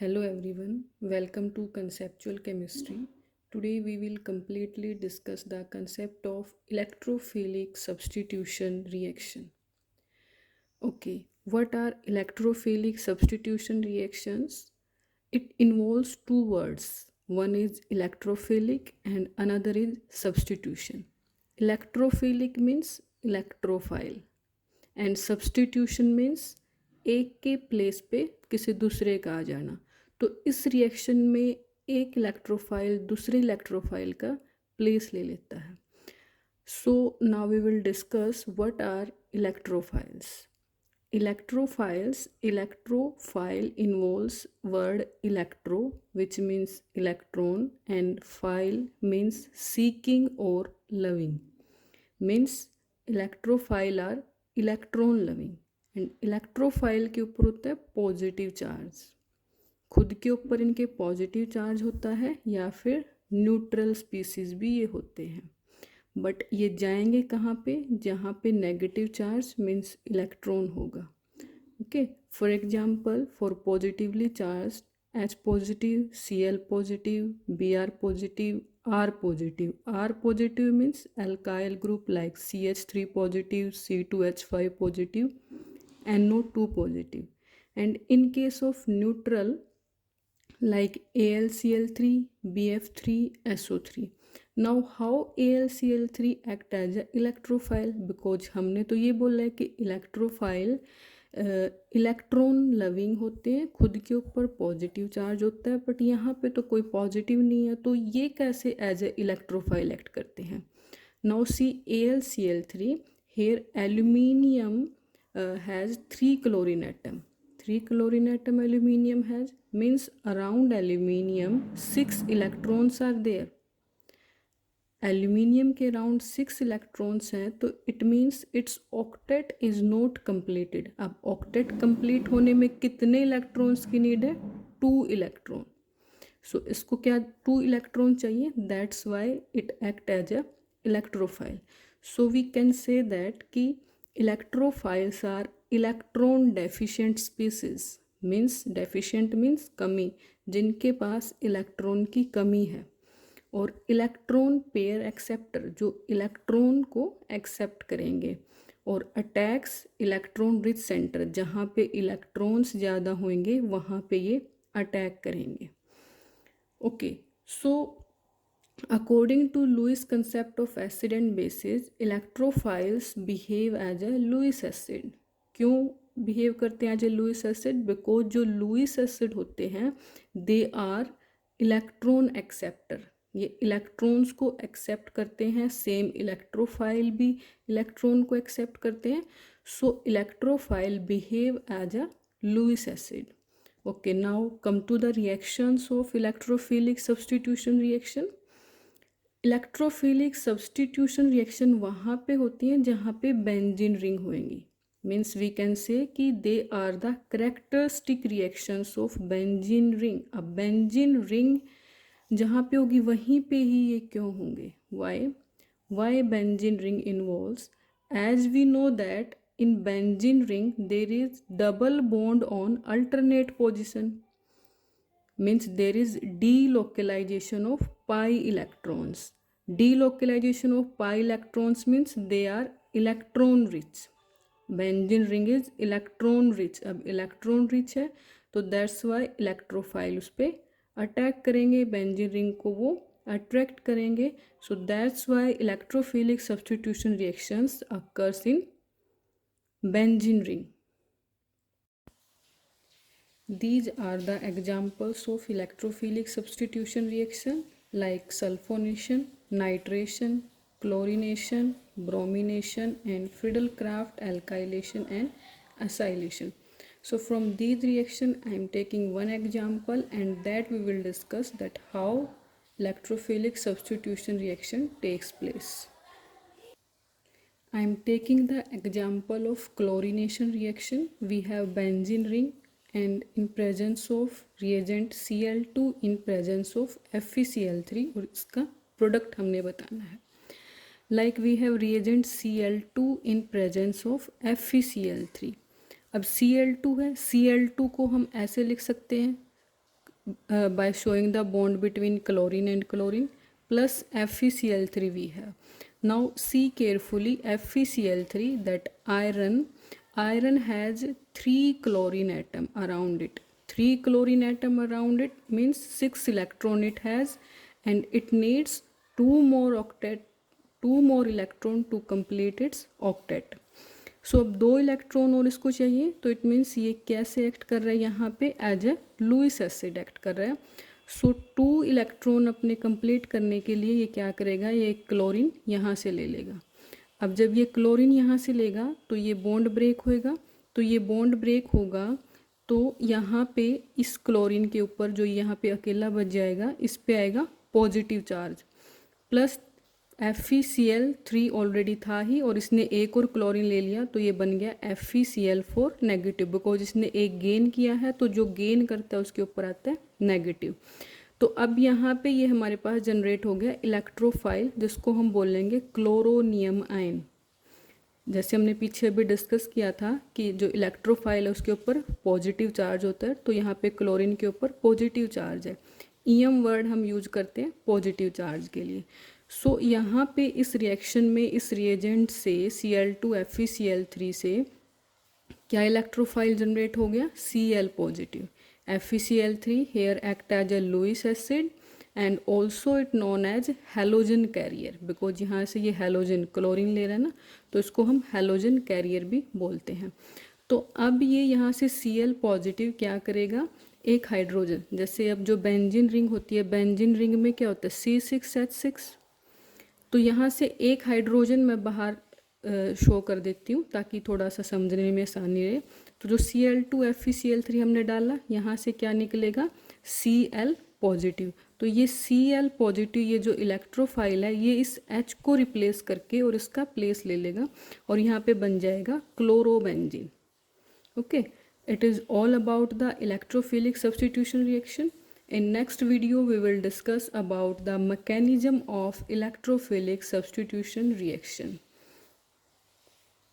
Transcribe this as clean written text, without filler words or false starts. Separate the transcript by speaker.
Speaker 1: Hello everyone, welcome to Conceptual Chemistry. Today we will completely discuss the concept of electrophilic substitution reaction. Okay, what are electrophilic substitution reactions? It involves two words. One is electrophilic and another is substitution. Electrophilic means electrophile and substitution means एक के place पे किसी दूसरे का आ जाना. तो इस reaction में एक इलेक्ट्रोफाइल दूसरे इलेक्ट्रोफाइल का प्लेस ले लेता है. So now we will discuss what are electrophiles. Electrophile involves word electro, which means electron, and phile means seeking or loving. Means electrophile are electron loving and electrophile के ऊपर होता है positive charge. खुद के ऊपर इनके पॉजिटिव चार्ज होता है या फिर न्यूट्रल स्पीसीज भी ये होते हैं. बट ये जाएंगे कहाँ पे? जहाँ पे नेगेटिव चार्ज मीन्स इलेक्ट्रॉन होगा. Okay, for example for positively charge H positive, Cl positive, Br positive, R positive. R positive means alkyl group like CH3 positive, C2H5 positive, NO2 positive. And in case of neutral like AlCl3, BF3, SO3. Now how AlCl3 act as a electrophile? Because हमने तो ये बोला है कि electrophile electron loving होते हैं, खुद के ऊपर पॉजिटिव चार्ज होता है, बट यहाँ पे तो कोई पॉजिटिव नहीं है, तो ये कैसे एज ए इलेक्ट्रोफाइल एक्ट करते हैं. Now see AlCl3 here aluminium has 3 chlorine atom. 3 chlorine atom aluminium has means around aluminium 6 electrons are there. Aluminium के अराउंड 6 इलेक्ट्रॉन्स हैं, तो it means it's octet is not completed. अब octet complete होने में कितने electrons की need है? 2 electron. सो इसको क्या 2 इलेक्ट्रॉन चाहिए? That's why it act as a electrophile. So we can say that कि electrophiles are electron deficient species. Means deficient means कमी, जिनके पास इलेक्ट्रॉन की कमी है. और इलेक्ट्रॉन पेयर एक्सेप्टर, जो इलेक्ट्रॉन को एक्सेप्ट करेंगे. और अटैक्स इलेक्ट्रॉन रिच सेंटर, जहाँ पे इलेक्ट्रॉन्स ज़्यादा होंगे वहाँ पे ये अटैक करेंगे. Okay, so according to Lewis concept of acid and bases, electrophiles behave as a Lewis acid. क्यों बिहेव करते हैं as a Lewis acid? Because जो लुईस एसिड होते हैं दे आर इलेक्ट्रॉन एक्सेप्टर. ये इलेक्ट्रॉन्स को एक्सेप्ट करते हैं. सेम इलेक्ट्रोफाइल भी इलेक्ट्रॉन को एक्सेप्ट करते हैं. So electrophile behave as a Lewis acid. Okay, now come to the reactions of electrophilic substitution reaction. Electrophilic substitution reaction वहाँ पे होती हैं जहाँ पे बेंजीन रिंग होएंगी. मीन्स वी कैन से कि they are the characteristic reactions of benzene ring. अब benzene ring जहाँ पे होगी वहीं पे ही ये क्यों होंगे? Why benzene ring involves? As we know that in benzene ring there is double bond on alternate position. Means there is delocalization of pi electrons. Delocalization of pi electrons means they are electron rich. Benzene ring is electron rich. अब electron rich है तो that's why electrophile उस पर attack करेंगे, benzene ring को वो attract करेंगे. So that's why electrophilic substitution reactions occurs in benzene ring. These are the examples of electrophilic substitution reaction like sulfonation, nitration, chlorination, bromination, and Friedel-Crafts alkylation and acylation. So from these reaction I am taking one example, and that we will discuss that how electrophilic substitution reaction takes place. I am taking the example of chlorination reaction. We have benzene ring, and in presence of reagent Cl2 in presence of FeCl3, और इसका product हमने बताना है. Like we have reagent Cl2 in presence of FeCl3. अब Cl2 है, Cl2 को हम ऐसे लिख सकते हैं by showing the bond between chlorine and chlorine, plus FeCl3 we have. Now see carefully, FeCl3, that iron has 3 chlorine atom around it. 3 chlorine atom around it means 6 electron it has, and it needs 2 more electron to complete its octet. सो अब 2 electron और इसको चाहिए, तो it means ये कैसे act कर रहा है, यहाँ पे as a Lewis acid act कर रहा है. सो 2 इलेक्ट्रॉन अपने कंप्लीट करने के लिए ये क्या करेगा, ये क्लोरीन यहाँ से ले लेगा. अब जब ये क्लोरीन यहाँ से लेगा तो ये बॉन्ड ब्रेक होएगा. तो ये बॉन्ड ब्रेक होगा तो यहाँ पे इस क्लोरीन के ऊपर जो यहाँ पे अकेला बच जाएगा, इस पे आएगा positive charge, plus FeCl3 already था ही और इसने एक और क्लोरीन ले लिया तो ये बन गया FeCl4 नेगेटिव, बिकॉज इसने एक गेन किया है तो जो गेन करता है उसके ऊपर आता है नेगेटिव. तो अब यहाँ पे ये हमारे पास जनरेट हो गया इलेक्ट्रोफाइल, जिसको हम बोलेंगे क्लोरोनियम आयन. जैसे हमने पीछे भी डिस्कस किया था कि जो इलेक्ट्रोफाइल है उसके ऊपर पॉजिटिव चार्ज होता है, तो यहाँ पे क्लोरीन के ऊपर पॉजिटिव चार्ज है. ईएम वर्ड हम यूज करते हैं पॉजिटिव चार्ज के लिए. सो यहाँ पे इस रिएक्शन में इस रिएजेंट से Cl2 FeCl3 से क्या इलेक्ट्रोफाइल जनरेट हो गया, Cl positive. FeCl3 here act as a Lewis acid and also it known as halogen carrier, because यहाँ से ये हेलोजन क्लोरीन ले रहा है ना, तो इसको हम हेलोजन कैरियर भी बोलते हैं. तो अब ये यहाँ से Cl पॉजिटिव क्या करेगा, एक हाइड्रोजन, जैसे अब जो बेंजीन रिंग होती है, बेंजीन रिंग में क्या होता है C6H6, तो यहाँ से एक हाइड्रोजन मैं बाहर शो कर देती हूँ ताकि थोड़ा सा समझने में आसानी रहे. तो जो Cl2 FeCl3 हमने डाला, यहाँ से क्या निकलेगा, Cl पॉजिटिव. तो ये Cl पॉजिटिव, ये जो इलेक्ट्रोफाइल है, ये इस H को रिप्लेस करके और इसका प्लेस ले लेगा और यहाँ पे बन जाएगा chlorobenzene. Okay, it is all about the electrophilic substitution reaction. In next video we will discuss about the mechanism of electrophilic substitution reaction.